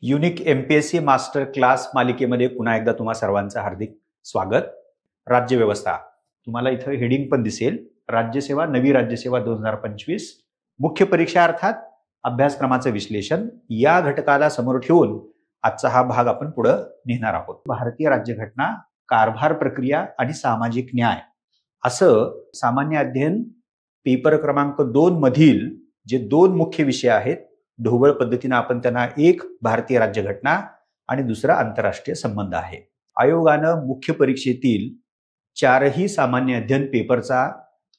Unique MPSC master class मालिकेमध्ये पुन्हा एकदा तुम्हा सर्वांचं हार्दिक स्वागत. राज्यव्यवस्था तुम्हाला इथं हेडिंग पण दिसेल, राज्यसेवा नवी राज्यसेवा 2025 मुख्य परीक्षा अर्थात अभ्यासक्रमाचं विश्लेषण या घटकाला समोर ठेवून आजचा हा भाग आपण पुढे नेणार आहोत. भारतीय राज्यघटना, कारभार प्रक्रिया आणि सामाजिक न्याय असं सामान्य अध्ययन पेपर क्रमांक 2 मधील जे दोन मुख्य विषय आहेत, ढोबळ पद्धतीने आपण त्यांना एक भारतीय राज्यघटना आणि दुसरा आंतरराष्ट्रीय संबंध आहे. आयोगानं मुख्य परीक्षेतील चारही सामान्य अध्ययन पेपरचा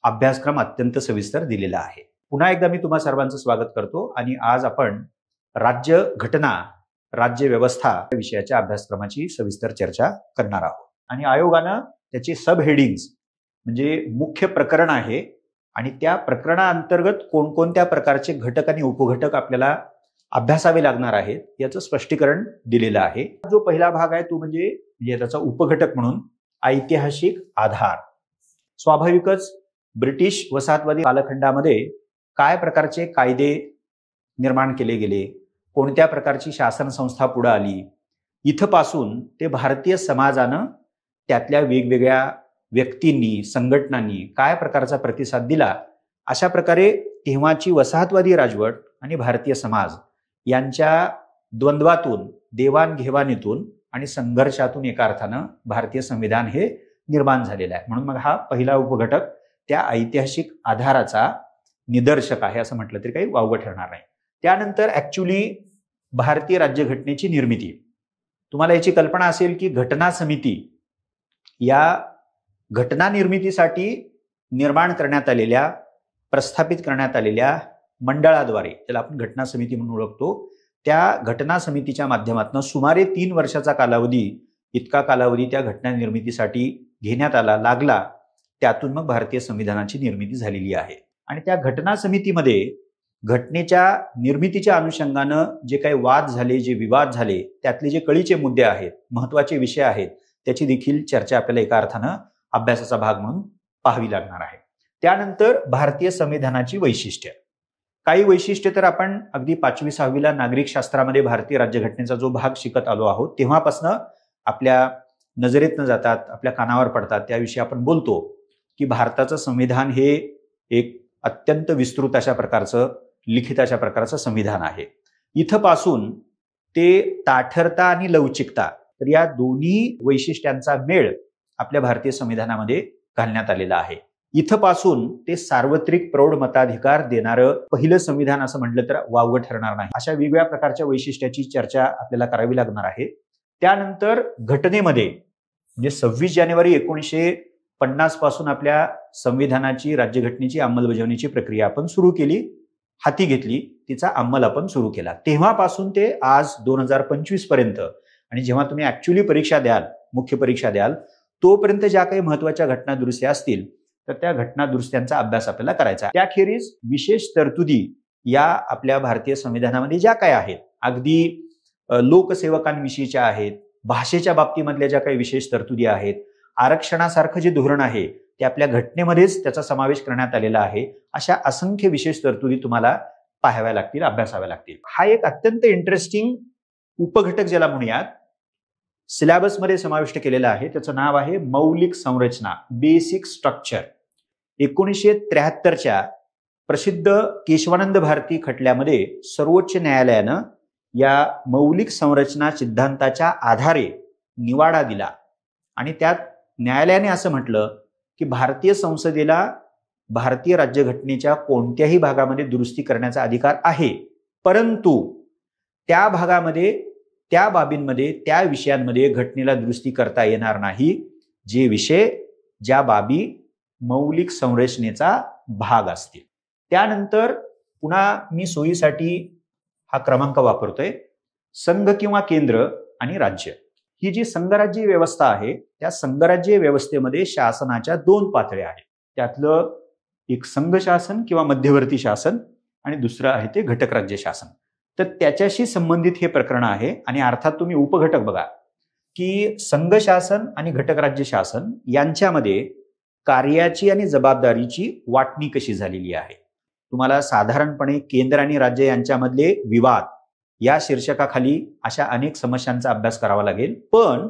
अभ्यासक्रम अत्यंत सविस्तर दिलेला आहे. पुन्हा एकदा मी तुम्हा सर्वांचं स्वागत करतो आणि आज आपण राज्यघटना राज्यव्यवस्था या विषयाच्या अभ्यासक्रमाची सविस्तर चर्चा करणार आहोत. आणि आयोगानं त्याचे सब हेडिंग्स म्हणजे मुख्य प्रकरण आहे आणि त्या प्रकरणाअंतर्गत कोणकोणत्या प्रकारचे घटक आणि उपघटक आपल्याला अभ्यासावे लागणार आहेत याचं स्पष्टीकरण दिलेलं आहे. जो पहिला भाग आहे तो म्हणजे त्याचा उपघटक म्हणून ऐतिहासिक आधार. स्वाभाविकच ब्रिटिश वसाहतवादी कालखंडामध्ये काय प्रकारचे कायदे निर्माण केले गेले, कोणत्या प्रकारची शासन संस्था पुढे आली, इथपासून ते भारतीय समाजानं त्यातल्या वेगवेगळ्या व्यक्तींनी संघटनांनी काय प्रकारचा प्रतिसाद दिला, अशा प्रकारे तेव्हाची वसाहतवादी राजवट आणि भारतीय समाज यांच्या द्वंद्वातून, देवाणघेवाणीतून आणि संघर्षातून एका अर्थानं भारतीय संविधान हे निर्माण झालेलं आहे. म्हणून मग हा पहिला उपघटक त्या ऐतिहासिक आधाराचा निदर्शक आहे असं म्हटलं तरी काही वावगं ठरणार नाही. त्यानंतर ऍक्च्युली भारतीय राज्यघटनेची निर्मिती. तुम्हाला याची कल्पना असेल की घटना समिती या घटना निर्मितीसाठी निर्माण करण्यात आलेल्या, प्रस्थापित करण्यात आलेल्या मंडळाद्वारे, ज्याला आपण घटना समिती म्हणून ओळखतो, त्या घटना समितीच्या माध्यमातून सुमारे 3 वर्षाचा कालावधी, इतका कालावधी त्या घटना निर्मितीसाठी घेण्यात लागला. त्यातून मग भारतीय संविधानाची निर्मिती झालेली आहे. आणि त्या घटना समितीमध्ये घटनेच्या निर्मितीच्या अनुषंगानं जे काही वाद झाले, जे विवाद झाले, त्यातले जे कळीचे मुद्दे आहेत, महत्वाचे विषय आहेत, त्याची देखील चर्चा आपल्याला एका अर्थानं अभ्यासाचा भाग म्हणून पाहावी लागणार आहे. त्यानंतर भारतीय संविधानाची वैशिष्ट्य. काही वैशिष्ट्य तर आपण अगदी 5वी-6वीला नागरिक शास्त्रामध्ये भारतीय राज्यघटनेचा जो भाग शिकत आलो आहोत तेव्हापासून आपल्या नजरेतनं जातात, आपल्या कानावर पडतात. त्याविषयी आपण बोलतो की भारताचं संविधान हे एक अत्यंत विस्तृत अशा प्रकारचं, लिखित अशा प्रकारचं संविधान आहे. इथपासून ते ताठरता आणि लवचिकता, तर या दोन्ही वैशिष्ट्यांचा मेळ आपल्या भारतीय संविधानामध्ये घालण्यात आलेला आहे. इथपासून ते सार्वत्रिक प्रौढ मताधिकार देणारं पहिलं संविधान असं म्हटलं तर वावगं ठरणार नाही. अशा वेगवेगळ्या प्रकारच्या वैशिष्ट्याची चर्चा आपल्याला करावी लागणार आहे. त्यानंतर घटनेमध्ये म्हणजे 26 जानेवारी 1950 पासून आपल्या संविधानाची, राज्यघटनेची अंमलबजावणीची प्रक्रिया आपण सुरू केली, हाती घेतली, तिचा अंमल आपण सुरू केला. तेव्हापासून ते आज 2025 पर्यंत, आणि जेव्हा तुम्ही ऍक्च्युअली परीक्षा द्याल, मुख्य परीक्षा द्याल, तोपर्यंत ज्या काही महत्वाच्या घटना दुरुस्त्या असतील तर त्या घटना दुरुस्त्यांचा अभ्यास आपल्याला करायचा आहे. त्याखेरीज विशेष तरतुदी या आपल्या भारतीय संविधानामध्ये ज्या काही आहेत, अगदी लोकसेवकांविषयीच्या आहेत, भाषेच्या बाबतीमधल्या ज्या काही विशेष तरतुदी आहेत, आरक्षणासारखं जे धोरण आहे ते आपल्या घटनेमध्येच त्याचा समावेश करण्यात आलेला आहे. अशा असंख्य विशेष तरतुदी तुम्हाला पाहाव्या लागतील, अभ्यासाव्या लागतील. हा एक अत्यंत इंटरेस्टिंग उपघटक ज्याला म्हणूयात, सिलेबसमध्ये समाविष्ट केलेला आहे. त्याचं नाव आहे मौलिक संरचना, बेसिक स्ट्रक्चर. 1973च्या प्रसिद्ध केशवानंद भारती खटल्यामध्ये सर्वोच्च न्यायालयानं या मौलिक संरचना सिद्धांताच्या आधारे निवाडा दिला आणि त्यात न्यायालयाने असं म्हटलं की भारतीय संसदेला भारतीय राज्यघटनेच्या कोणत्याही भागामध्ये दुरुस्ती करण्याचा अधिकार आहे, परंतु त्या भागामध्ये, त्या बाबींमध्ये, त्या विषयांमध्ये घटनेला दुरुस्ती करता येणार नाही जे विषय, ज्या बाबी मौलिक संरचनेचा भाग असतील. त्यानंतर पुन्हा मी सोयीसाठी हा क्रमांक वापरतोय. संघ किंवा केंद्र आणि राज्य, ही जी संघराज्य व्यवस्था आहे त्या संघराज्य व्यवस्थेमध्ये शासनाच्या 2 पातळ्या आहेत. त्यातलं एक संघ शासन किंवा मध्यवर्ती शासन आणि दुसरं आहे ते घटक राज्य शासन. तर त्याच्याशी संबंधित हे प्रकरण आहे. आणि अर्थात तुम्ही उपघटक बघा की संघ शासन आणि घटक राज्य शासन यांच्यामध्ये कार्याची आणि जबाबदारीची वाटणी कशी झालेली आहे. तुम्हाला साधारणपणे केंद्र आणि राज्य यांच्यामधले विवाद या शीर्षकाखाली अशा अनेक समस्यांचा अभ्यास करावा लागेल. पण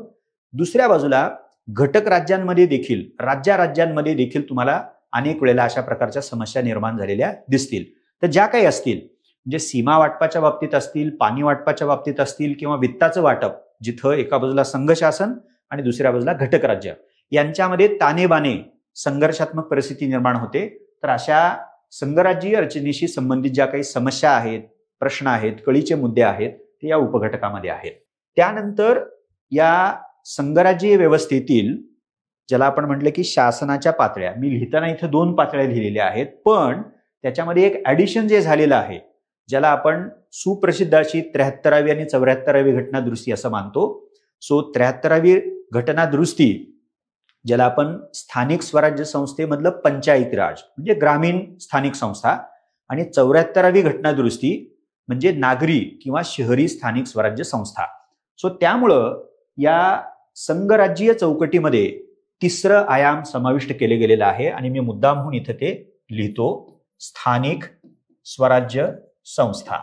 दुसऱ्या बाजूला घटक राज्यांमध्ये देखील, राज्यांमध्ये देखील तुम्हाला अनेक वेळेला अशा प्रकारच्या समस्या निर्माण झालेल्या दिसतील. तर ज्या काही असतील, म्हणजे सीमा वाटपाच्या बाबतीत असतील, पाणी वाटपाच्या बाबतीत असतील, किंवा वित्ताचं वाटप, जिथं एका बाजूला संघ शासन आणि दुसऱ्या बाजूला घटक राज्य यांच्यामध्ये तानेबाने संघर्षात्मक परिस्थिती निर्माण होते. तर अशा संघराज्यीय रचनेशी संबंधित ज्या काही समस्या आहेत, प्रश्न आहेत, कळीचे मुद्दे आहेत, ते या उपघटकामध्ये आहेत. त्यानंतर या संघराज्यीय व्यवस्थेतील ज्याला आपण म्हटलं की शासनाच्या पातळ्या, मी लिहिताना इथं 2 पातळ्या लिहिलेल्या आहेत, पण त्याच्यामध्ये एक ऍडिशन जे झालेलं आहे, ज्याला आपण सुप्रसिद्ध अशी 73वी आणि 74वी घटना दुरुस्ती असं मानतो. सो 73वी घटना दुरुस्ती, ज्याला आपण स्थानिक स्वराज्य संस्थेमधलं पंचायती राज म्हणजे ग्रामीण स्थानिक संस्था, आणि 74वी घटना दुरुस्ती म्हणजे नागरी किंवा शहरी स्थानिक स्वराज्य संस्था. सो त्यामुळं या संघराज्यीय चौकटीमध्ये तिसरं आयाम समाविष्ट केले गेलेलं आहे, आणि मी मुद्दाम म्हणून इथं ते लिहितो, स्थानिक स्वराज्य संस्था.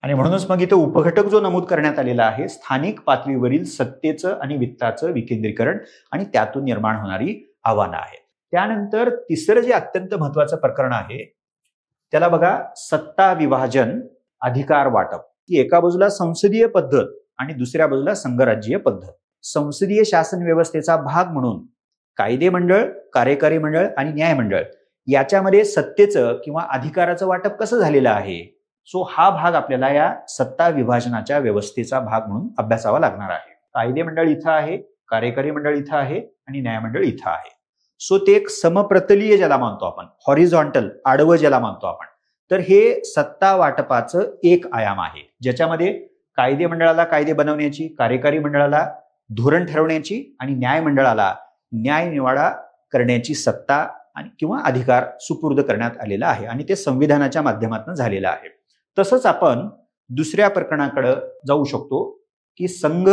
आणि म्हणूनच मग इथं उपघटक जो नमूद करण्यात आलेला आहे, स्थानिक पातळीवरील सत्तेचं आणि वित्ताचं विकेंद्रीकरण आणि त्यातून निर्माण होणारी आव्हानं आहेत. त्यानंतर तिसरं जे अत्यंत महत्वाचं प्रकरण आहे, त्याला बघा सत्ता विभाजन, अधिकार वाटप. की एका बाजूला संसदीय पद्धत आणि दुसऱ्या बाजूला संघराज्यीय पद्धत. संसदीय शासन व्यवस्थेचा भाग म्हणून कायदे मंडळ, कार्यकारी मंडळ आणि न्यायमंडळ याच्यामध्ये सत्तेचं किंवा अधिकाराचं वाटप कसं झालेलं आहे. सो हा भाग आपल्याला या सत्ता विभाजनाच्या व्यवस्थेचा भाग म्हणून अभ्यासावा लागणार आहे. कायदे मंडळ इथं आहे, कार्यकारी मंडळ इथं आहे आणि न्यायमंडळ इथं आहे. सो ते एक समप्रतलीय ज्याला मानतो आपण, हॉरिझॉन्टल, आडवं ज्याला मानतो आपण, तर हे सत्ता वाटपाचं एक आयाम आहे, ज्याच्यामध्ये कायदे मंडळाला कायदे बनवण्याची, कार्यकारी मंडळाला धोरण ठरवण्याची आणि न्यायमंडळाला न्याय निवाडा करण्याची सत्ता आणि किंवा अधिकार सुपूर्द करण्यात आलेला आहे, आणि ते संविधानाच्या माध्यमातून झालेलं आहे. तसंच आपण दुसऱ्या प्रकरणाकडे जाऊ शकतो की संघ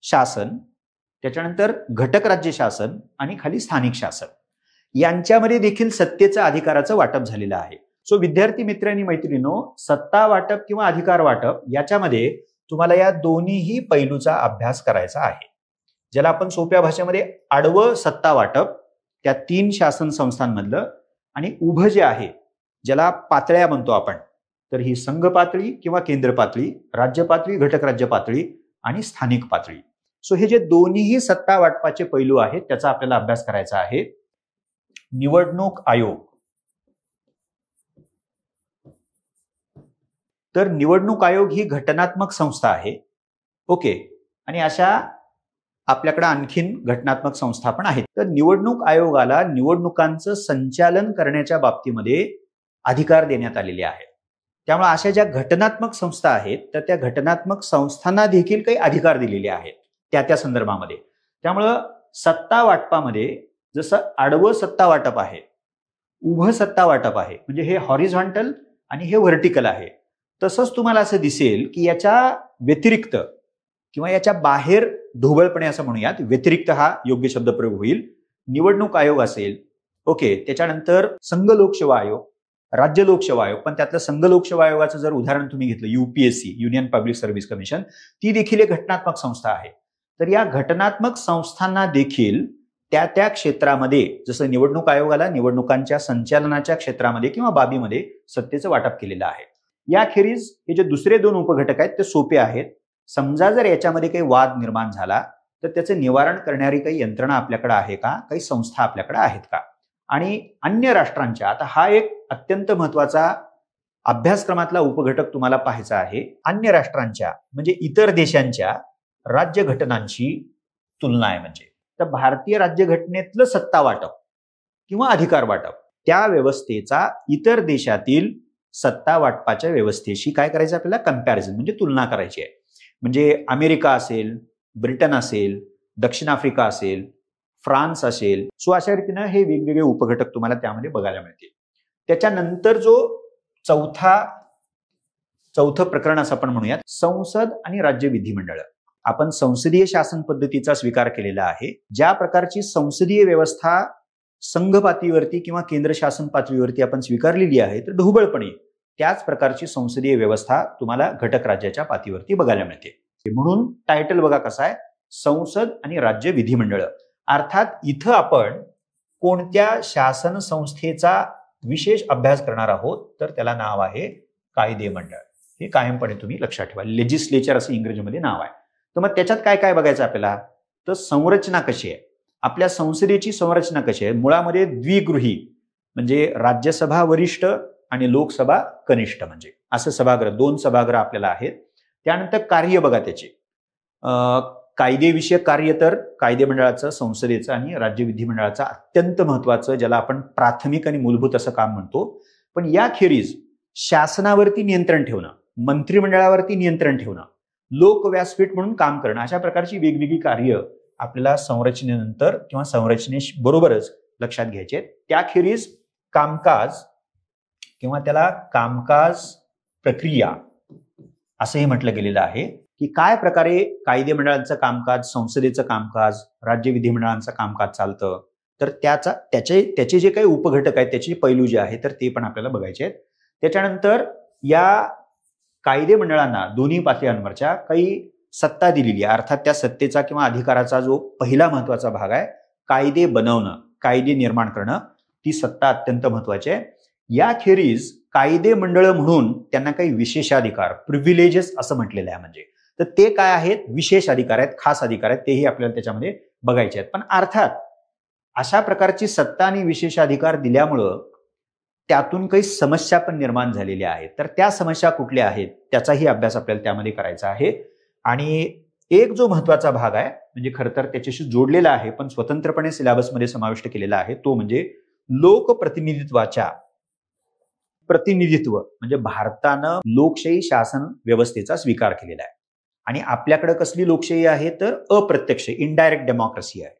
शासन, त्याच्यानंतर घटक राज्य शासन आणि खाली स्थानिक शासन यांच्यामध्ये देखील सत्तेचं अधिकाराचं वाटप झालेलं आहे. सो विद्यार्थी मित्र आणि मैत्रिणींनो, सत्ता वाटप किंवा अधिकार वाटप याच्यामध्ये तुम्हाला या दोन्हीही पैलूचा अभ्यास करायचा आहे, ज्याला आपण सोप्या भाषेमध्ये आडवं सत्ता वाटप त्या 3 शासन संस्थांमधलं, आणि उभं जे आहे ज्याला पातळ्या म्हणतो आपण, तर ही संघ पातळी किंवा केंद्र पातळी, राज्य पातळी, घटक राज्य पातळी आणि स्थानिक पातळी. सो हे जे दोन्हीही सत्ता वाटपाचे पैलू आहेत त्याचा आपल्याला अभ्यास करायचा आहे. निवडणूक आयोग. तर निवडणूक आयोग ही घटनात्मक संस्था आहे. ओके, आणि अशा आपल्याकडे आणखीन घटनात्मक संस्था पण आहेत. तर निवडणूक आयोगाला निवडणुकांचं संचालन करण्याच्या बाबतीमध्ये अधिकार देण्यात आलेले आहेत. त्यामुळे अशा ज्या घटनात्मक संस्था आहेत तर त्या घटनात्मक संस्थांना देखील काही अधिकार दिलेले आहेत त्या संदर्भामध्ये. त्यामुळं सत्ता वाटपामध्ये जसं आडवं सत्ता वाटप आहे, उभं सत्ता वाटप आहे, म्हणजे हे हॉरिझॉन्टल आणि हे व्हर्टिकल आहे, तसंच तुम्हाला असं दिसेल की याच्या व्यतिरिक्त किंवा याच्या बाहेर ढोबळपणे असं म्हणूयात, व्यतिरिक्त हा योग्य शब्द प्रयोग होईल, निवडणूक आयोग असेल. ओके, त्याच्यानंतर संघ लोकसेवा आयोग, राज्य लोकसेवा आयोग, पण त्यातलं संघ लोकसेवा आयोगाचं जर उदाहरण तुम्ही घेतलं, UPSC, union public service commission, ती देखील एक घटनात्मक संस्था आहे. तर या घटनात्मक संस्थांना देखील त्या क्षेत्रामध्ये, जसं निवडणूक आयोगाला निवडणुकांच्या संचालनाच्या क्षेत्रामध्ये किंवा बाबीमध्ये सत्तेचं वाटप केलेलं आहे. याखेरीज हे जे दुसरे 2 उपघटक आहेत ते सोपे आहेत. समजा जर याच्यामध्ये काही वाद निर्माण झाला तर त्याचं निवारण करणारी काही यंत्रणा आपल्याकडे आहे का, काही संस्था आपल्याकडे आहेत का. आणि अन्य राष्ट्रांच्या, आता हा एक अत्यंत महत्वाचा अभ्यासक्रमातला उपघटक तुम्हाला पाहायचा आहे, अन्य राष्ट्रांच्या म्हणजे इतर देशांच्या राज्यघटनांची तुलना आहे. म्हणजे तर भारतीय राज्यघटनेतलं सत्ता वाटप किंवा अधिकार वाटप त्या व्यवस्थेचा इतर देशातील सत्ता वाटपाच्या व्यवस्थेशी काय करायचं आपल्याला, कंपॅरिझन म्हणजे तुलना करायची आहे. म्हणजे अमेरिका असेल, ब्रिटन असेल, दक्षिण आफ्रिका असेल, फ्रान्स असेल. सो अशा रीतीनं हे वेगवेगळे उपघटक तुम्हाला त्यामध्ये बघायला मिळतील. त्याच्यानंतर जो चौथं प्रकरण असं आपण म्हणूयात, संसद आणि राज्य विधिमंडळ. आपण संसदीय शासन पद्धतीचा स्वीकार केलेला आहे. ज्या प्रकारची संसदीय व्यवस्था संघ पातळीवरती किंवा केंद्र शासन पातळीवरती आपण स्वीकारलेली आहे, तर ढोबळपणे त्याच प्रकारची संसदीय व्यवस्था तुम्हाला घटक राज्याच्या पातळीवरती बघायला मिळते. म्हणून टायटल बघा कसा आहे, संसद आणि राज्य विधिमंडळ. अर्थात इथं आपण कोणत्या शासन संस्थेचा विशेष अभ्यास करणार आहोत, तर त्याला नाव आहे कायदे मंडळ. हे कायमपणे तुम्ही लक्षात ठेवा. लेजिस्लेचर असं इंग्रजीमध्ये नाव आहे. तर मग त्याच्यात काय काय बघायचं आपल्याला, तर संरचना कशी आहे, आपल्या संसदेची संरचना कशी आहे. मुळामध्ये द्विगृही म्हणजे राज्यसभा वरिष्ठ आणि लोकसभा कनिष्ठ, म्हणजे असं सभागृह, 2 सभागृह आपल्याला आहेत. त्यानंतर कार्य बघा त्याचे, कायदेविषयक कार्य तर कायदे मंडळाचं, संसदेचं आणि राज्य विधिमंडळाचं अत्यंत महत्वाचं, ज्याला आपण प्राथमिक आणि मूलभूत असं काम म्हणतो. पण याखेरीज शासनावरती नियंत्रण ठेवणं, मंत्रिमंडळावरती नियंत्रण ठेवणं, लोकव्यासपीठ म्हणून काम करणं, अशा प्रकारची वेगवेगळी कार्य आपल्याला संरचनेनंतर किंवा संरचनेबरोबरच लक्षात घ्यायचे. त्याखेरीज कामकाज किंवा त्याला कामकाज प्रक्रिया असंही म्हटलं गेलेलं आहे की काय प्रकारे कायदे मंडळांचं कामकाज, संसदेचं कामकाज, राज्य विधिमंडळांचं कामकाज चालतं. तर त्याचे जे काही उपघटक आहेत, त्याचे पैलू जे आहेत, तर ते पण आपल्याला बघायचे आहेत. त्याच्यानंतर या कायदे मंडळांना दोन्ही पातळ्यांवरच्या काही सत्ता दिलेली आहे. अर्थात त्या सत्तेचा किंवा अधिकाराचा जो पहिला महत्वाचा भाग आहे, कायदे बनवणं, कायदे निर्माण करणं, ती सत्ता अत्यंत महत्वाची आहे. याखेरीज कायदे मंडळ म्हणून त्यांना काही विशेषाधिकार, प्रिव्हिलेजेस असं म्हटलेलं आहे. म्हणजे तर ते काय आहेत, विशेष अधिकार आहेत, खास अधिकार आहेत, तेही आपल्याला त्याच्यामध्ये बघायचे आहेत. पण अर्थात अशा प्रकारची सत्ता आणि विशेषाधिकार दिल्यामुळं त्यातून काही समस्या पण निर्माण झालेल्या आहेत. तर त्या समस्या कुठल्या आहेत त्याचाही अभ्यास आपल्याला त्यामध्ये करायचा आहे. आणि एक जो महत्वाचा भाग आहे, म्हणजे खरं तर त्याच्याशी जोडलेला आहे पण स्वतंत्रपणे सिलेबसमध्ये समाविष्ट केलेला आहे, तो म्हणजे प्रतिनिधित्व. म्हणजे भारतानं लोकशाही शासन व्यवस्थेचा स्वीकार केलेला आहे. आणि आपल्याकडे कसली लोकशाही आहे, तर अप्रत्यक्ष, इनडायरेक्ट डेमोक्रेसी आहे.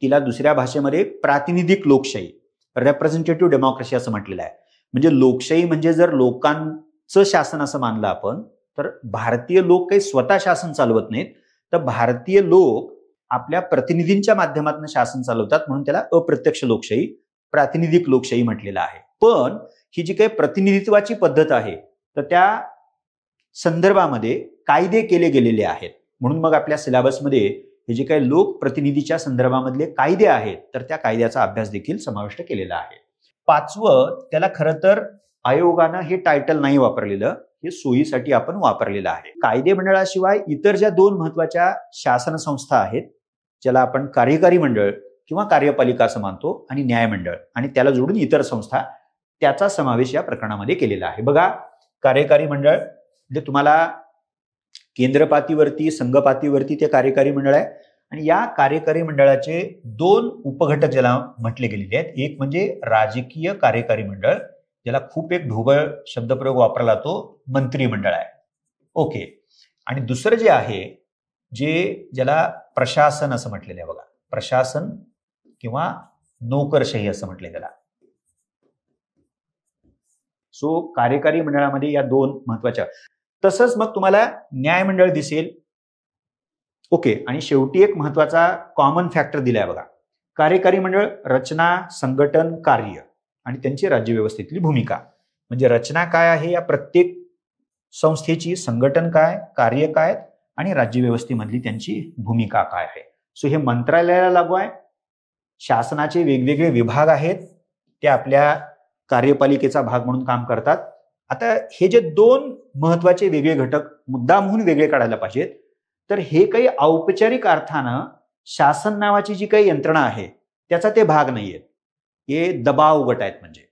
तिला दुसऱ्या भाषेमध्ये प्रातिनिधिक लोकशाही, रेप्रेझेंटेटिव्ह डेमोक्रेसी असं म्हटलेलं आहे. म्हणजे लोकशाही म्हणजे जर लोकांचं शासन असं मानलं आपण, तर भारतीय लोक काही स्वतः शासन चालवत नाहीत, तर भारतीय लोक आपल्या प्रतिनिधींच्या माध्यमातून शासन चालवतात. म्हणून त्याला अप्रत्यक्ष लोकशाही, प्रातिनिधिक लोकशाही म्हटलेलं आहे. पण ही जी काही प्रतिनिधित्वाची पद्धत आहे, तर त्या संदर्भामध्ये कायदे केले गेलेले आहेत. म्हणून मग आपल्या सिलेबसमध्ये हे जे काही लोकप्रतिनिधीच्या संदर्भामधले कायदे आहेत, तर त्या कायद्याचा अभ्यास देखील समाविष्ट केलेला आहे. 5वं, त्याला खरं तर आयोगानं हे टायटल नाही वापरलेलं, हे सोयीसाठी आपण वापरलेलं आहे. कायदे मंडळाशिवाय इतर ज्या 2 महत्वाच्या शासन संस्था आहेत, ज्याला आपण कार्यकारी मंडळ किंवा कार्यपालिका असं मानतो, आणि न्यायमंडळ, आणि त्याला जोडून इतर संस्था, त्याचा समावेश या प्रकरणामध्ये केलेला आहे. बघा, कार्यकारी मंडळ म्हणजे तुम्हाला केंद्र पातळीवरती, संघ पातळीवरती ते कार्यकारी मंडळ आहे. आणि या कार्यकारी मंडळाचे 2 उपघटक ज्याला म्हटले गेलेले आहेत. एक म्हणजे राजकीय कार्यकारी मंडळ, ज्याला खूप एक ढोबळ शब्दप्रयोग वापरला जातो, मंत्रिमंडळ आहे. ओके. आणि दुसरं जे आहे, ज्याला प्रशासन असं म्हटलेलं आहे. बघा, प्रशासन किंवा नोकरशाही असं म्हटलंय त्याला. सो कार्यकारी मंडळामध्ये या 2 महत्वाच्या. तसंच मग तुम्हाला न्यायमंडळ दिसेल. ओके. आणि शेवटी एक महत्वाचा कॉमन फॅक्टर दिलाय बघा, कार्यकारी मंडळ, रचना, संघटन, कार्य आणि त्यांची राज्यव्यवस्थेतली भूमिका. म्हणजे रचना काय आहे या प्रत्येक संस्थेची, संघटन काय, कार्य काय आणि राज्यव्यवस्थेमधली त्यांची भूमिका काय आहे. सो हे मंत्रालयाला लागू आहे. शासनाचे वेगवेगळे विभाग आहेत, ते आपल्या कार्यपालिकेचा भाग म्हणून काम करतात. आता हे जे 2 महत्वाचे वेगळे घटक मुद्दामहून वेगळे काढायला पाहिजेत, तर हे काही औपचारिक अर्थानं शासन नावाची जी काही यंत्रणा आहे त्याचा ते भाग नाहीयेत. हे दबाव गट आहेत. म्हणजे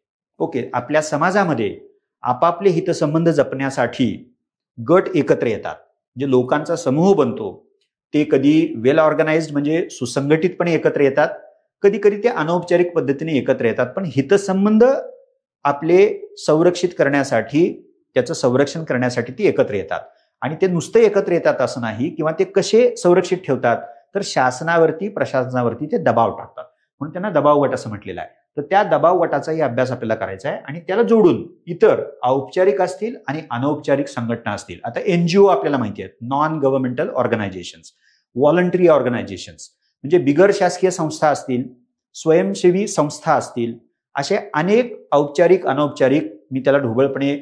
ओके, आपल्या समाजामध्ये आपापले हितसंबंध जपण्यासाठी गट एकत्र येतात, म्हणजे लोकांचा समूह बनतो. ते कधी वेल ऑर्गनाइज्ड म्हणजे सुसंघटितपणे एकत्र येतात, कधी कधी ते अनौपचारिक पद्धतीने एकत्र येतात. पण हितसंबंध आपले संरक्षित करण्यासाठी, त्याचं संरक्षण करण्यासाठी ते एकत्र येतात. आणि ते नुसतं एकत्र येतात असं नाही, किंवा ते कसे संरक्षित ठेवतात, तर शासनावरती, प्रशासनावरती ते दबाव टाकतात. म्हणून त्यांना दबाव गट असं म्हटलेलं आहे. तर त्या दबाव गटाचाही अभ्यास आपल्याला करायचा आहे. आणि त्याला जोडून इतर औपचारिक असतील आणि अनौपचारिक संघटना असतील. आता NGO आपल्याला माहिती आहेत, non governmental organisations, voluntary organisations, म्हणजे बिगर शासकीय संस्था असतील, स्वयंसेवी संस्था असतील, असे अनेक औपचारिक अनौपचारिक, मी त्याला ढोबळपणे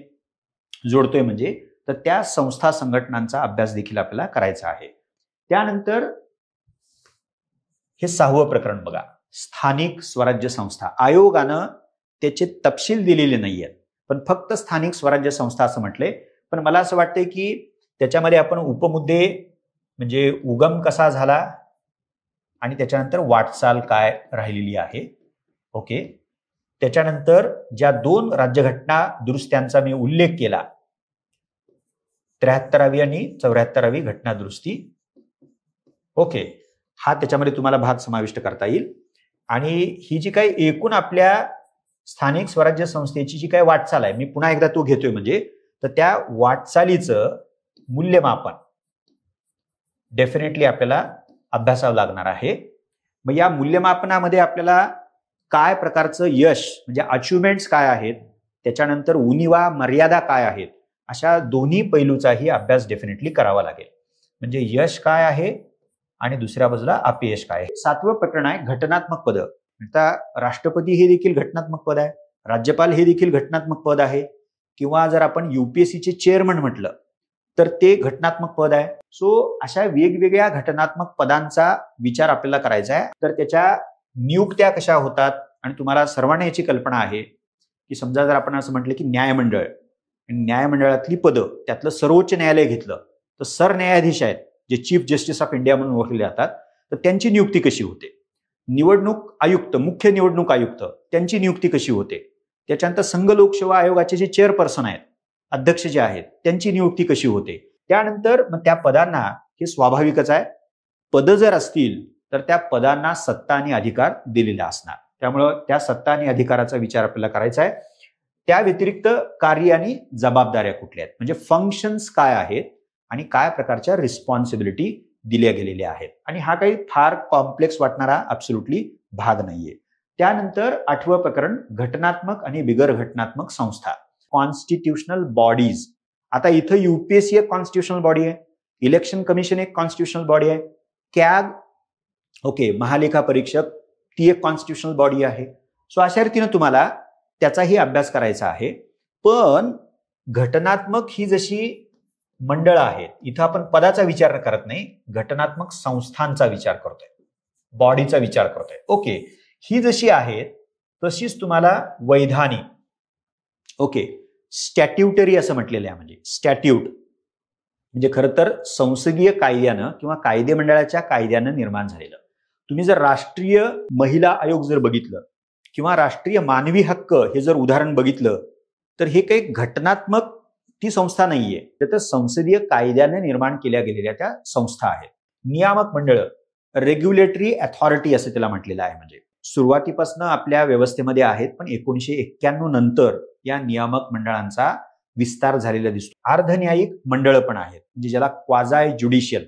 जोडतोय म्हणजे, तर त्या संस्था संघटनांचा अभ्यास देखील आपल्याला करायचा आहे. त्यानंतर हे 6वं प्रकरण बघा, स्थानिक स्वराज्य संस्था. आयोगानं त्याचे तपशील दिलेले नाहीयेत, पण फक्त स्थानिक स्वराज्य संस्था असं म्हटलंय. पण मला असं वाटतंय की त्याच्यामध्ये आपण उपमुद्दे म्हणजे उगम कसा झाला आणि त्याच्यानंतर वाटचाल काय राहिलेली आहे. ओके, त्याच्यानंतर ज्या 2 राज्यघटना दुरुस्त्यांचा मी उल्लेख केला, 73वी आणि 74वी घटना दुरुस्ती. ओके, हा त्याच्यामध्ये तुम्हाला भाग समाविष्ट करता येईल. आणि ही जी काही एकूण आपल्या स्थानिक स्वराज्य संस्थेची जी काही वाटचाल आहे, मी पुन्हा एकदा तो घेतोय म्हणजे, तर त्या वाटचालीचं मूल्यमापन डेफिनेटली आपल्याला अभ्यासावं लागणार आहे. मग या मूल्यमापनामध्ये आपल्याला काय प्रकारचं यश म्हणजे अचिव्हमेंट्स काय आहेत, त्याच्यानंतर उणिवा मर्यादा काय आहेत, अशा दोन्ही पैलूचाही अभ्यास डेफिनेटली करावा लागेल. म्हणजे यश काय आहे आणि दुसऱ्या बाजूला अपयश काय आहे. 7वं प्रकरण आहे घटनात्मक पद. आता राष्ट्रपती हे देखील घटनात्मक पद आहे, राज्यपाल हे देखील घटनात्मक पद आहे, किंवा जर आपण युपीएससीचे चेअरमन म्हटलं तर ते घटनात्मक पद आहे. सो अशा वेगवेगळ्या घटनात्मक पदांचा विचार आपल्याला करायचा आहे. तर त्याच्या नियुक्त्या कशा होतात, आणि तुम्हाला सर्वांना याची कल्पना आहे की समजा जर आपण असं म्हटलं की न्यायमंडळ, न्यायमंडळातली पदं, त्यातलं सर्वोच्च न्यायालय घेतलं तर सरन्यायाधीश आहेत जे चीफ जस्टिस ऑफ इंडिया म्हणून ओळखले जातात, तर त्यांची नियुक्ती कशी होते. निवडणूक आयुक्त, मुख्य निवडणूक आयुक्त, त्यांची नियुक्ती कशी होते. त्याच्यानंतर संघ लोकसेवा आयोगाचे जे चेअरपर्सन आहेत, अध्यक्ष जे आहेत, त्यांची नियुक्ती कशी होते. त्यानंतर मग त्या पदांना, हे स्वाभाविकच आहे, पद जर असतील तर त्या पदांना सत्ता आणि अधिकार दिलेला असणार. त्यामुळं त्या सत्ता आणि अधिकाराचा विचार आपल्याला करायचा आहे. त्या व्यतिरिक्त कार्य आणि जबाबदाऱ्या कुठल्या आहेत, म्हणजे फंक्शन्स काय आहेत आणि काय प्रकारच्या रिस्पॉन्सिबिलिटी दिल्या गेलेल्या आहेत. आणि हा काही फार कॉम्प्लेक्स वाटणारा ॲब्सोल्युटली भाग नाहीये. त्यानंतर 8वं प्रकरण घटनात्मक आणि बिगर घटनात्मक संस्था, कॉन्स्टिट्युशनल बॉडीज. आता इथं युपीएससी एक कॉन्स्टिट्युशनल बॉडी आहे, इलेक्शन कमिशन एक कॉन्स्टिट्युशनल बॉडी आहे, कॅग ओके महालेखा परीक्षक ती एक कॉन्स्टिट्युशनल बॉडी आहे. सो अशा रीतीनं तुम्हाला त्याचाही अभ्यास करायचा आहे. पण घटनात्मक ही जशी मंडळ आहेत, इथं आपण पदाचा विचार करत नाही, घटनात्मक संस्थांचा विचार करतोय, बॉडीचा विचार करतोय. ओके, ही जशी आहेत तशीच तुम्हाला वैधानिक, ओके, स्टॅट्युटरी असं म्हटलेलं आहे. म्हणजे स्टॅट्यूट म्हणजे खरं तर संसदीय कायद्यानं किंवा कायदे मंडळाच्या कायद्यानं निर्माण झालेलं. तुम्ही जर राष्ट्रीय महिला आयोग जर बघितलं किंवा राष्ट्रीय मानवी हक्क हे जर उदाहरण बघितलं, तर हे काही घटनात्मक ती संस्था नाहीये, तर संसदीय कायद्याने निर्माण केल्या गेलेल्या त्या संस्था आहेत. नियामक मंडळ, रेग्युलेटरी अथॉरिटी असं त्याला म्हटलेलं आहे. म्हणजे सुरुवातीपासून आपल्या व्यवस्थेमध्ये आहेत, पण 1991 नंतर या नियामक मंडळांचा विस्तार झालेला दिसतो. अर्धन्यायिक मंडळ पण आहेत, म्हणजे ज्याला क्वाझाय ज्युडिशियल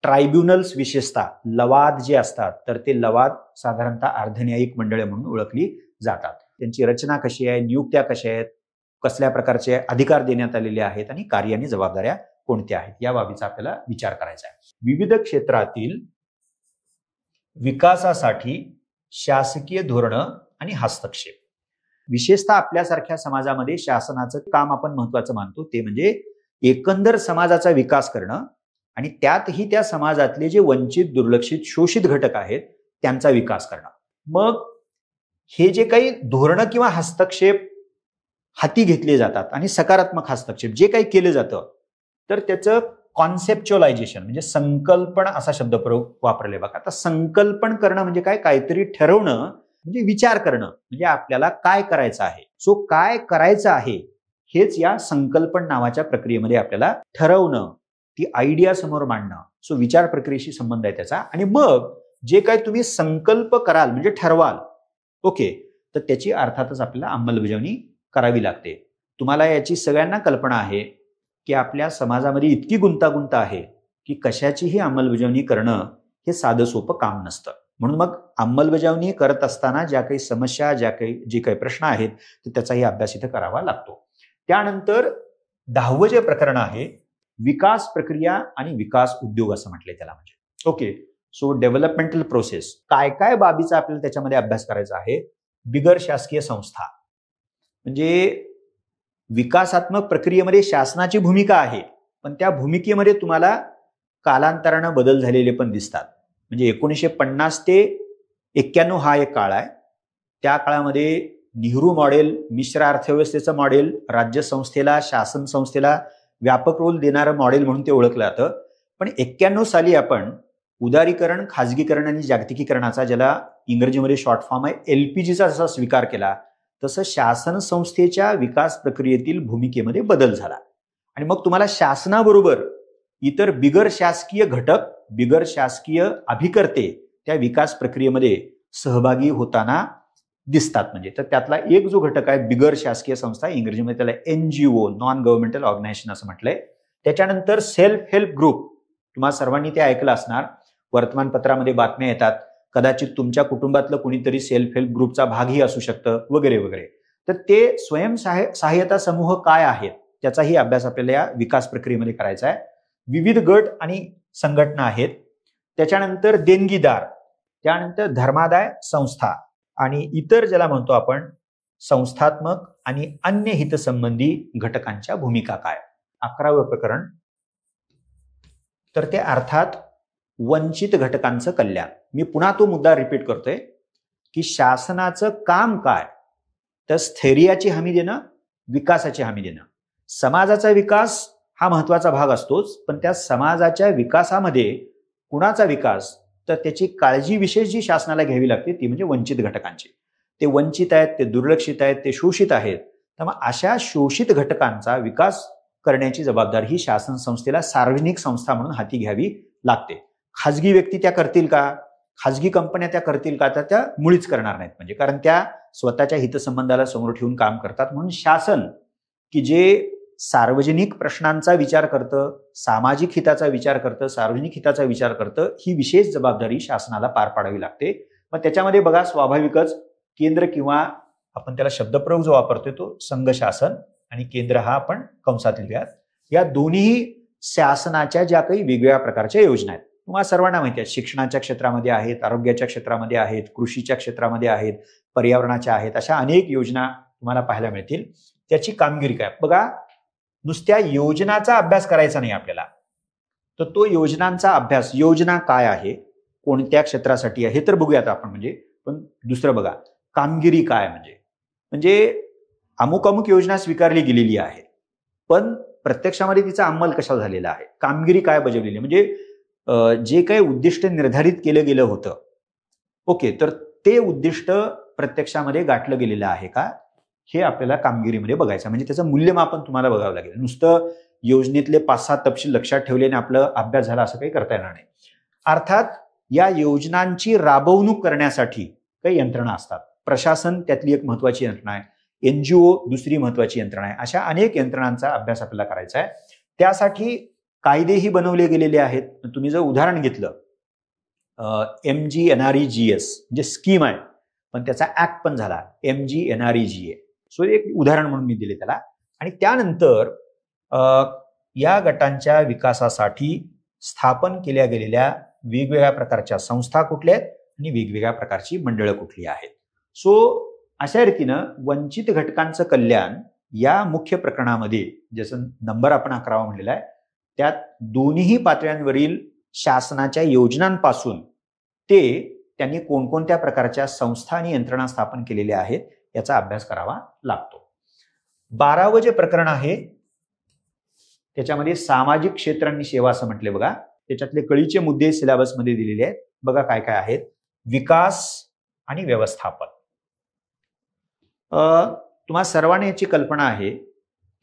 ट्रायब्युनल्स, विशेषतः लवाद जे असतात, तर ते लवाद साधारणतः अर्धन्यायिक मंडळे म्हणून ओळखली जातात. त्यांची रचना कशी आहे, नियुक्त्या कशा आहेत, कसल्या प्रकारचे अधिकार देण्यात आलेले आहेत आणि कार्य आणि जबाबदाऱ्या कोणत्या आहेत, या बाबीचा आपल्याला विचार करायचा आहे. विविध क्षेत्रातील विकासासाठी शासकीय धोरणं आणि हस्तक्षेप. विशेषतः आपल्यासारख्या समाजामध्ये शासनाचं काम आपण महत्वाचं मानतो, ते म्हणजे एकंदर समाजाचा विकास करणं आणि त्यातही त्या समाजातले जे वंचित, दुर्लक्षित, शोषित घटक आहेत त्यांचा विकास करणं. मग हे जे काही धोरणं किंवा हस्तक्षेप हाती घेतले जातात आणि सकारात्मक हस्तक्षेप जे काही केलं जातं, तर त्याचं कॉन्सेप्च्युअलायझेशन म्हणजे संकल्पन असा शब्दप्रयोग वापरले बघा. आता संकल्पन करणं म्हणजे काय, काहीतरी ठरवणं म्हणजे विचार करणं, म्हणजे आपल्याला काय करायचं आहे. सो काय करायचं आहे हेच या संकल्पन नावाच्या प्रक्रियेमध्ये आपल्याला ठरवणं, ती आयडिया समोर मांडणं. सो विचार प्रक्रियेशी संबंध आहे त्याचा. आणि मग जे काही तुम्ही संकल्प कराल म्हणजे ठरवाल, ओके, तर त्याची अर्थातच आपल्याला अंमलबजावणी करावी लागते. तुम्हाला याची सगळ्यांना कल्पना आहे की आपल्या समाजामध्ये इतकी गुंतागुंत आहे की कशाचीही अंमलबजावणी करणं हे साधं सोपं काम नसतं. म्हणून मग अंमलबजावणी करत असताना ज्या काही समस्या, जे काही प्रश्न आहेत, तर त्याचाही अभ्यास इथं करावा लागतो. त्यानंतर 10वं जे प्रकरण आहे विकास प्रक्रिया आणि विकास उद्योग असं म्हटलंय त्याला. म्हणजे ओके, सो डेव्हलपमेंटल प्रोसेस काय काय बाबीचा आपल्याला त्याच्यामध्ये अभ्यास करायचा आहे. बिगर शासकीय संस्था म्हणजे विकासात्मक प्रक्रियेमध्ये शासनाची भूमिका आहे, पण त्या भूमिकेमध्ये तुम्हाला कालांतरानं बदल झालेले पण दिसतात. म्हणजे 1950 ते 91 हा एक काळ आहे. त्या काळामध्ये नेहरू मॉडेल, मिश्र अर्थव्यवस्थेचं मॉडेल, राज्य संस्थेला, शासन संस्थेला व्यापक रोल देणारं मॉडेल म्हणून ते ओळखलं जातं. पण 91 साली आपण उदारीकरण, खाजगीकरण आणि जागतिकीकरणाचा, ज्याला इंग्रजीमध्ये शॉर्ट फॉर्म आहे LPGचा जसा स्वीकार केला, तसं शासन संस्थेच्या विकास प्रक्रियेतील भूमिकेमध्ये बदल झाला. आणि मग तुम्हाला शासनाबरोबर इतर बिगर शासकीय घटक, बिगर शासकीय अभिकर्ते त्या विकास प्रक्रियेमध्ये सहभागी होताना दिसतात. म्हणजे तर त्यातला एक जो घटक आहे बिगर शासकीय संस्था, इंग्रजीमध्ये त्याला NGO, नॉन गव्हर्नमेंटल ऑर्गनायझेशन असं म्हटलंय. त्याच्यानंतर सेल्फ हेल्प ग्रुप, तुम्हाला सर्वांनी ते ऐकलं असणार, वर्तमानपत्रामध्ये बातम्या येतात, कदाचित तुमच्या कुटुंबातलं कुणीतरी सेल्फ हेल्प ग्रुपचा भागही असू शकतं वगैरे वगैरे. तर ते स्वयंसहाय्यता समूह काय आहेत त्याचाही अभ्यास आपल्याला या विकास प्रक्रियेमध्ये करायचा आहे. विविध गट आणि संघटना आहेत. त्याच्यानंतर देणगीदार, त्यानंतर धर्मादाय संस्था आणि इतर, ज्याला म्हणतो आपण संस्थात्मक आणि अन्य हितसंबंधी घटकांच्या भूमिका काय. 11वं प्रकरण, तर ते अर्थात वंचित घटकांचं कल्याण. मी पुन्हा तो मुद्दा रिपीट करतोय की शासनाचं काम काय, तर स्थैर्याची हमी देणं, विकासाची हमी देणं. समाजाचा विकास हा महत्वाचा भाग असतोच, पण त्या समाजाच्या विकासामध्ये कुणाचा विकास, तर त्याची काळजी विशेष जी शासनाला घ्यावी लागते ती म्हणजे वंचित घटकांची. ते वंचित आहेत, ते दुर्लक्षित आहेत, ते शोषित आहेत. त्यामुळे अशा शोषित घटकांचा विकास करण्याची जबाबदारी ही शासन संस्थेला सार्वजनिक संस्था म्हणून हाती घ्यावी लागते. खाजगी व्यक्ती त्या करतील का, खाजगी कंपन्या त्या करतील का, तर त्या मुळीच करणार नाहीत. म्हणजे कारण त्या स्वतःच्या हितसंबंधाला समोर ठेवून काम करतात. म्हणून शासन की जे सार्वजनिक प्रश्नांचा विचार करतं, सामाजिक हिताचा विचार करतं, सार्वजनिक हिताचा विचार करतं, ही विशेष जबाबदारी शासनाला पार पाडावी लागते. मग त्याच्यामध्ये बघा स्वाभाविकच केंद्र किंवा आपण त्याला शब्दप्रयोग जो वापरतोय तो संघ शासन आणि केंद्र हा आपण कंसात लिहूयात. या दोन्ही शासनाच्या ज्या काही वेगवेगळ्या प्रकारच्या योजना आहेत तुम्हाला सर्वांना माहिती आहे, शिक्षणाच्या क्षेत्रामध्ये आहेत, आरोग्याच्या क्षेत्रामध्ये आहेत, कृषीच्या क्षेत्रामध्ये आहेत, पर्यावरणाच्या आहेत, अशा अनेक योजना तुम्हाला पाहायला मिळतील. त्याची कामगिरी काय बघा. नुसत्या योजनाचा अभ्यास करायचा नाही आपल्याला, तर तो योजनांचा अभ्यास, योजना काय आहे, कोणत्या क्षेत्रासाठी आहे हे तर बघूयात आपण. म्हणजे पण दुसरं बघा, कामगिरी काय म्हणजे अमुक अमुक योजना स्वीकारली गेलेली आहे, पण प्रत्यक्षामध्ये तिचा अंमल कसा झालेला आहे, कामगिरी काय बजावलेली आहे. म्हणजे जे काही उद्दिष्ट निर्धारित केलं गेलं होतं, ओके, तर ते उद्दिष्ट प्रत्यक्षामध्ये गाठलं गेलेलं आहे का, हे आपल्याला कामगिरीमध्ये बघायचं. म्हणजे त्याचं मूल्यमापन तुम्हाला बघावं लागेल. नुसतं योजनेतले 5-6 तपशील लक्षात ठेवल्याने आपलं अभ्यास झाला असं काही करता येणार नाही. अर्थात या योजनांची राबवणूक करण्यासाठी काही यंत्रणा असतात. प्रशासन त्यातली एक महत्वाची यंत्रणा आहे, NGO दुसरी महत्वाची यंत्रणा आहे. अशा अनेक यंत्रणांचा अभ्यास आपल्याला करायचा आहे. त्यासाठी कायदेही बनवले गेलेले आहेत. तुम्ही जर उदाहरण घेतलं MGNREGS म्हणजे स्कीम आहे, पण त्याचा ऍक्ट पण झाला MGNREGA. सो एक उदाहरण म्हणून मी दिले त्याला. आणि त्यानंतर या गटांच्या विकासासाठी स्थापन केल्या गेलेल्या वेगवेगळ्या प्रकारच्या संस्था कुठल्या आहेत आणि वेगवेगळ्या प्रकारची मंडळं कुठली आहेत. सो अशा रीतीनं वंचित घटकांचं कल्याण या मुख्य प्रकरणामध्ये, जसं नंबर आपण 11 म्हणलेला आहे, त्यात दोन्ही पातळ्यांवरील शासनाच्या योजनांपासून ते त्यांनी कोणकोणत्या प्रकारच्या संस्था आणि यंत्रणा स्थापन केलेल्या आहेत याचा अभ्यास करावा लागतो. 12वं जे प्रकरण आहे त्याच्यामध्ये सामाजिक क्षेत्र आणि सेवा असं म्हटले बघा. त्याच्यातले कळीचे मुद्दे सिलेबसमध्ये दिलेले आहेत. बघा काय काय आहेत. विकास आणि व्यवस्थापन. तुम्हा सर्वांना याची कल्पना आहे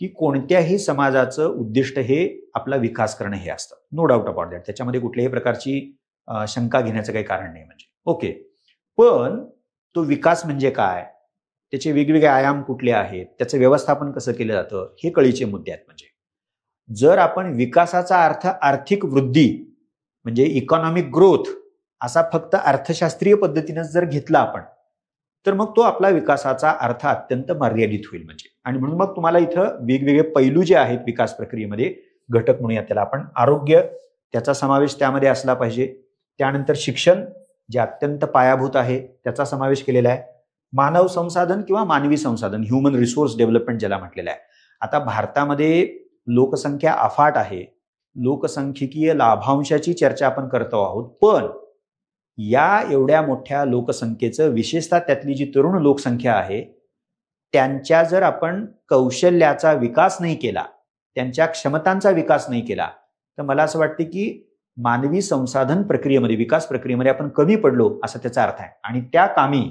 की कोणत्याही समाजाचं उद्दिष्ट हे आपला विकास करणं हे असतं, नो डाऊट अबाउट दॅट. त्याच्यामध्ये कुठल्याही प्रकारची शंका घेण्याचं काही कारण नाही. म्हणजे ओके, पण तो विकास म्हणजे काय, त्याचे वेगवेगळे आयाम कुठले आहेत, त्याचं व्यवस्थापन कसं केलं जातं, हे कळीचे मुद्दे आहेत. म्हणजे जर आपण विकासाचा अर्थ आर्थिक वृद्धी म्हणजे इकॉनॉमिक ग्रोथ असा फक्त अर्थशास्त्रीय पद्धतीनं जर घेतला आपण, तर मग तो आपला विकासाचा अर्थ अत्यंत मर्यादित होईल. म्हणजे आणि म्हणून मग तुम्हाला इथं वेगवेगळे पैलू जे आहेत विकास प्रक्रियेमध्ये घटक म्हणूया त्याला आपण. आरोग्य, त्याचा समावेश त्यामध्ये असला पाहिजे. त्यानंतर शिक्षण जे अत्यंत पायाभूत आहे त्याचा समावेश केलेला आहे. मानव संसाधन किंवा मानवी संसाधन, ह्युमन रिसोर्स डेव्हलपमेंट ज्याला म्हटलेलं आहे. आता भारतामध्ये लोकसंख्या अफाट आहे, लोकसंख्येकीय लाभांशाची चर्चा आपण करतो आहोत, पण या एवढ्या मोठ्या लोकसंख्येचं, विशेषतः त्यातली जी तरुण लोकसंख्या आहे, त्यांच्या जर आपण कौशल्याचा विकास नाही केला, त्यांच्या क्षमतांचा विकास नाही केला, तर मला असं वाटतं की मानवी संसाधन प्रक्रियेमध्ये, विकास प्रक्रियेमध्ये आपण कमी पडलो असा त्याचा अर्थ आहे. आणि त्या कामी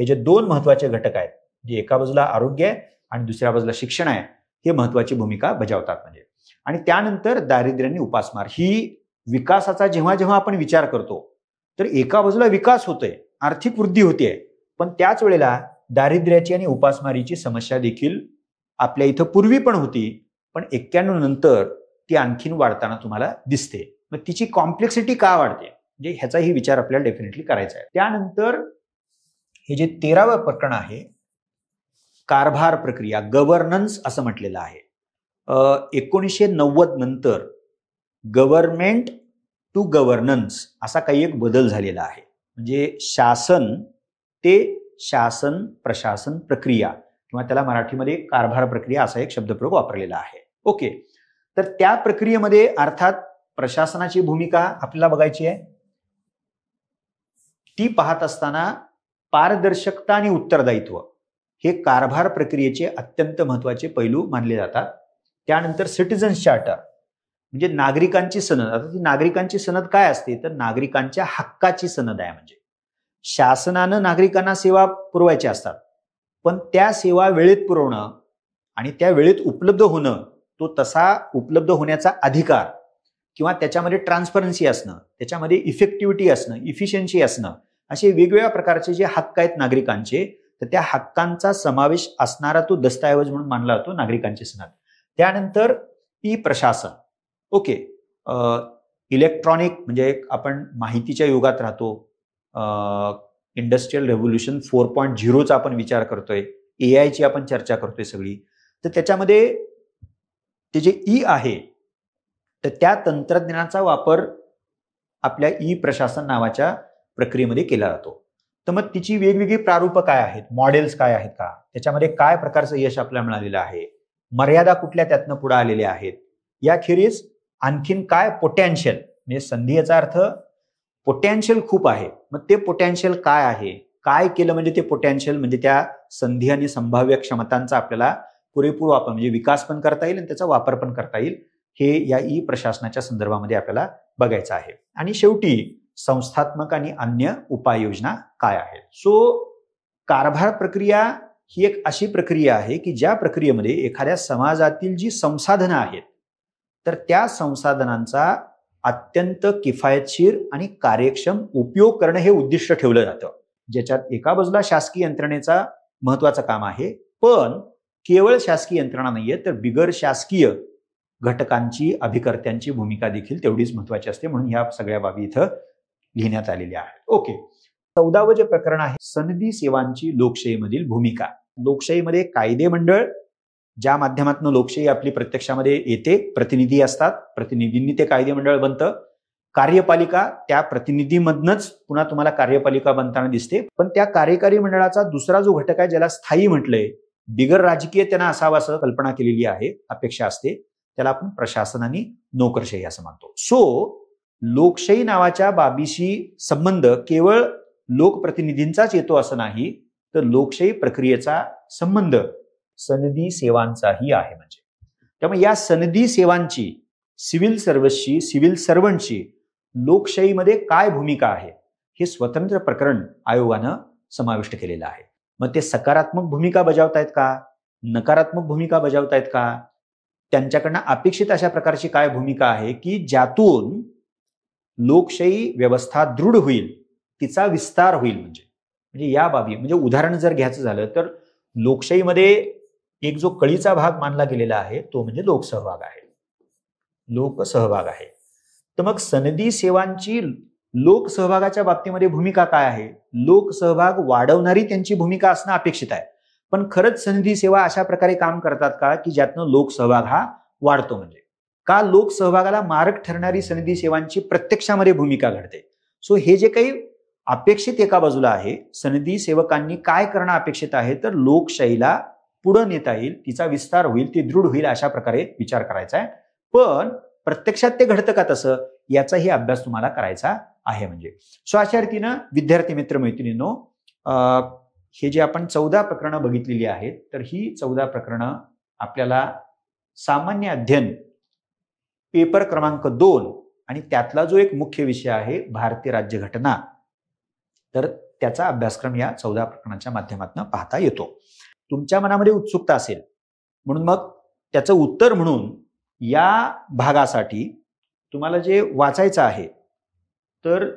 हे जे दोन महत्वाचे घटक आहेत, जे एका बाजूला आरोग्य आहे आणि दुसऱ्या बाजूला शिक्षण आहे, हे महत्वाची भूमिका बजावतात. म्हणजे आणि त्यानंतर दारिद्र्य आणि उपासमार, ही विकासाचा जेव्हा जेव्हा आपण विचार करतो तर एका बाजूला विकास होतोय, आर्थिक वृद्धी होते, पण त्याच वेळेला दारिद्र्याची आणि उपासमारीची समस्या देखील आपल्या इथं पूर्वी पण होती, पण 91 नंतर ती आणखीन वाढताना तुम्हाला दिसते. मग तिची कॉम्प्लेक्सिटी का वाढते, म्हणजे ह्याचाही विचार आपल्याला डेफिनेटली करायचा आहे. त्यानंतर हे जे 13वं प्रकरण आहे, कारभार प्रक्रिया, गव्हर्नन्स असं म्हटलेलं आहे. 1990 नंतर गव्हर्नमेंट टू गव्हर्नन्स असा काही एक बदल झालेला आहे. म्हणजे शासन ते शासन प्रशासन प्रक्रिया, किंवा त्याला मराठीमध्ये कारभार प्रक्रिया असा एक शब्दप्रयोग वापरलेला आहे. ओके, तर त्या प्रक्रियेमध्ये अर्थात प्रशासनाची भूमिका आपल्याला बघायची आहे. ती पाहत असताना पारदर्शकता आणि उत्तरदायित्व हे कारभार प्रक्रियेचे अत्यंत महत्वाचे पैलू मानले जातात. त्यानंतर सिटिझन्स चार्टर म्हणजे नागरिकांची सनद. आता ती नागरिकांची सनद काय असते, तर नागरिकांच्या हक्काची सनद आहे. म्हणजे शासनानं नागरिकांना सेवा पुरवायच्या असतात, पण त्या सेवा वेळेत पुरवणं आणि त्या वेळेत उपलब्ध होणं, तो तसा उपलब्ध होण्याचा अधिकार किंवा त्याच्यामध्ये ट्रान्सपरन्सी असणं, त्याच्यामध्ये इफेक्टिव्हिटी असणं, इफिशियन्सी असणं, असे वेगवेगळ्या प्रकारचे जे हक्क आहेत नागरिकांचे, तर त्या हक्कांचा समावेश असणारा तो दस्तऐवज म्हणून मानला जातो नागरिकांची सनद. त्यानंतर ई प्रशासन. ओके, इलेक्ट्रॉनिक म्हणजे आपण माहितीच्या युगात राहतो, इंडस्ट्रियल रेव्होल्युशन 4.0चा आपण विचार करतोय, AI ची आपण चर्चा करतोय सगळी. तर त्याच्यामध्ये ते जे ई आहे, तर त्या तंत्रज्ञानाचा वापर आपल्या ई प्रशासन नावाच्या प्रक्रियेमध्ये केला जातो. तर मग तिची वेगवेगळी प्रारूप काय आहेत, मॉडेल्स काय आहेत का, त्याच्यामध्ये काय प्रकारचं यश आपल्याला मिळालेलं आहे, मर्यादा कुठल्या त्यातनं पुढे आलेल्या आहेत, याखेरीज आणखीन काय पोटॅन्शियल, म्हणजे संधी याचा अर्थ पोटॅन्शियल खूप आहे. मग ते पोटॅन्शियल काय आहे, काय केलं म्हणजे ते पोटॅन्शियल, म्हणजे त्या संधी आणि संभाव्य क्षमतांचा आपल्याला पुरेपूर वापर, म्हणजे विकास पण करता येईल आणि त्याचा वापर पण करता येईल, हे या ई प्रशासनाच्या संदर्भामध्ये आपल्याला बघायचं आहे. आणि शेवटी संस्थात्मक आणि अन्य उपाययोजना काय आहेत. सो कारभार प्रक्रिया ही एक अशी प्रक्रिया आहे की ज्या प्रक्रियेमध्ये एखाद्या समाजातील जी संसाधनं आहेत, तर त्या संसाधनांचा अत्यंत किफायतशीर आणि कार्यक्षम उपयोग करणं हे उद्दिष्ट ठेवलं जातं, ज्याच्यात एका बाजूला शासकीय यंत्रणेचा महत्वाचं काम आहे, पण केवळ शासकीय यंत्रणा नाहीये, तर बिगर शासकीय घटकांची, अभिकर्त्यांची भूमिका देखील तेवढीच महत्वाची असते. म्हणून ह्या सगळ्या बाबी इथं लिहिण्यात आलेल्या आहेत. ओके, 14वं जे प्रकरण आहे, सनदी सेवांची लोकशाहीमधील भूमिका. लोकशाहीमध्ये कायदे मंडळ, ज्या माध्यमातून लोकशाही आपली प्रत्यक्षामध्ये येते, प्रतिनिधी असतात, प्रतिनिधींनी ते कायदे मंडळ बनतं. कार्यपालिका, त्या प्रतिनिधीमधनच पुन्हा तुम्हाला कार्यपालिका बनताना दिसते. पण त्या कार्यकारी मंडळाचा दुसरा जो घटक आहे, ज्याला स्थायी म्हटलंय, बिगर राजकीय त्यांना असावं असं कल्पना केलेली आहे, अपेक्षा असते, त्याला आपण प्रशासन आणि नोकरशाही असं मानतो. सो लोकशाही नावाच्या बाबीशी संबंध केवळ लोकप्रतिनिधींचाच येतो असं नाही, तर लोकशाही प्रक्रियेचा संबंध सनदी सेवांचाही आहे. म्हणजे त्यामुळे या सनदी सेवांची, सिव्हिल सर्व्हिसची, सिव्हिल सर्व्हंटची लोकशाहीमध्ये काय भूमिका आहे, हे स्वतंत्र प्रकरण आयोगानं समाविष्ट केलेलं आहे. मग ते सकारात्मक भूमिका बजावतायत का, नकारात्मक भूमिका बजावतायत का, त्यांच्याकडनं अपेक्षित अशा प्रकारची काय भूमिका आहे की ज्यातून लोकशाही व्यवस्था दृढ होईल, तिचा विस्तार होईल. म्हणजे या बाबी, म्हणजे उदाहरण जर घ्यायचं झालं तर लोकशाहीमध्ये एक जो कळीचा भाग मानला गेलेला आहे तो म्हणजे लोकसहभाग आहे. लोकसहभाग आहे. तर मग सनदी सेवांची लोकसहभागाच्या बाबतीमध्ये भूमिका काय आहे, लोकसहभाग वाढवणारी त्यांची भूमिका असणं अपेक्षित आहे. पण खरंच सनदी सेवा अशा प्रकारे काम करतात का की ज्यातनं लोकसहभाग हा वाढतो. म्हणजे का लोकसहभागाला मारक ठरणारी सनदी सेवांची प्रत्यक्षामध्ये भूमिका घडते. सो हे जे काही अपेक्षित एका बाजूला आहे, सनदी सेवकांनी काय करणं अपेक्षित आहे, तर लोकशाहीला पुढे नेता येईल, तिचा विस्तार होईल, ती दृढ होईल, अशा प्रकारे विचार करायचा आहे. पण प्रत्यक्षात ते घडतं का तसं, याचाही अभ्यास तुम्हाला करायचा आहे. म्हणजे सो अशा रीतीनं विद्यार्थी मित्र मैत्रिणींनो, हे जे आपण 14 प्रकरणं बघितलेली आहेत, तर ही 14 प्रकरणं आपल्याला सामान्य अध्ययन पेपर क्रमांक 2 आणि त्यातला जो एक मुख्य विषय आहे भारतीय राज्यघटना, तर त्याचा अभ्यासक्रम या 14 प्रकरणाच्या माध्यमातून पाहता येतो. तुमच्या मनामध्ये उत्सुकता असेल म्हणून मग त्याचं उत्तर म्हणून या भागासाठी तुम्हाला जे वाचायचं आहे, तर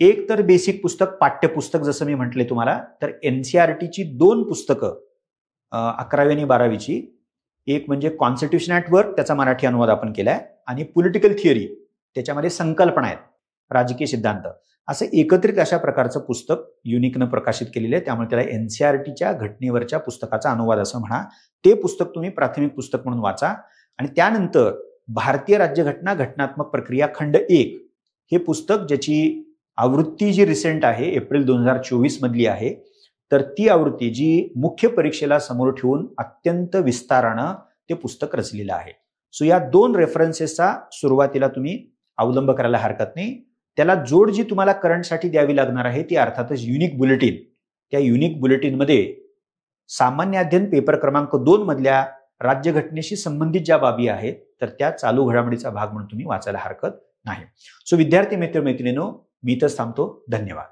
एक तर बेसिक पुस्तक, पाठ्यपुस्तक जसं मी म्हटले तुम्हाला, तर NCERTची 2 पुस्तकं 11वी आणि 12वीची, एक म्हणजे कॉन्स्टिट्यूशन ॲट वर्क, त्याचा मराठी अनुवाद आपण केलाय, आणि पॉलिटिकल थिअरी, त्याच्यामध्ये संकल्पना आहेत, राजकीय सिद्धांत, असं एकत्रित अशा प्रकारचं पुस्तक युनिकनं प्रकाशित केलेलं आहे. त्यामुळे त्याला NCERTच्या घटनेवरच्या पुस्तकाचा अनुवाद असं म्हणा. ते पुस्तक तुम्ही प्राथमिक पुस्तक म्हणून वाचा. आणि त्यानंतर भारतीय राज्यघटना घटनात्मक प्रक्रिया खंड 1 हे पुस्तक, ज्याची आवृत्ती जी रिसेंट आहे, एप्रिल 2024 मधली आहे, तर ती आवृत्ती जी मुख्य परीक्षेला समोर ठेवून अत्यंत विस्तारानं ते पुस्तक रचलेलं आहे. सो या 2 रेफरन्सेसचा सुरुवातीला तुम्ही अवलंब करायला हरकत नाही. त्याला जोड जी तुम्हाला करंटसाठी द्यावी लागणार आहे ती अर्थातच युनिक बुलेटिन. त्या युनिक बुलेटिनमध्ये सामान्य अध्ययन पेपर क्रमांक 2 मधल्या राज्यघटनेशी संबंधित ज्या बाबी आहेत, तर त्या चालू घडामोडीचा भाग म्हणून तुम्ही वाचायला हरकत नाही. सो विद्यार्थी मित्र मैत्रिणींनो, मी इथंच थांबतो. धन्यवाद.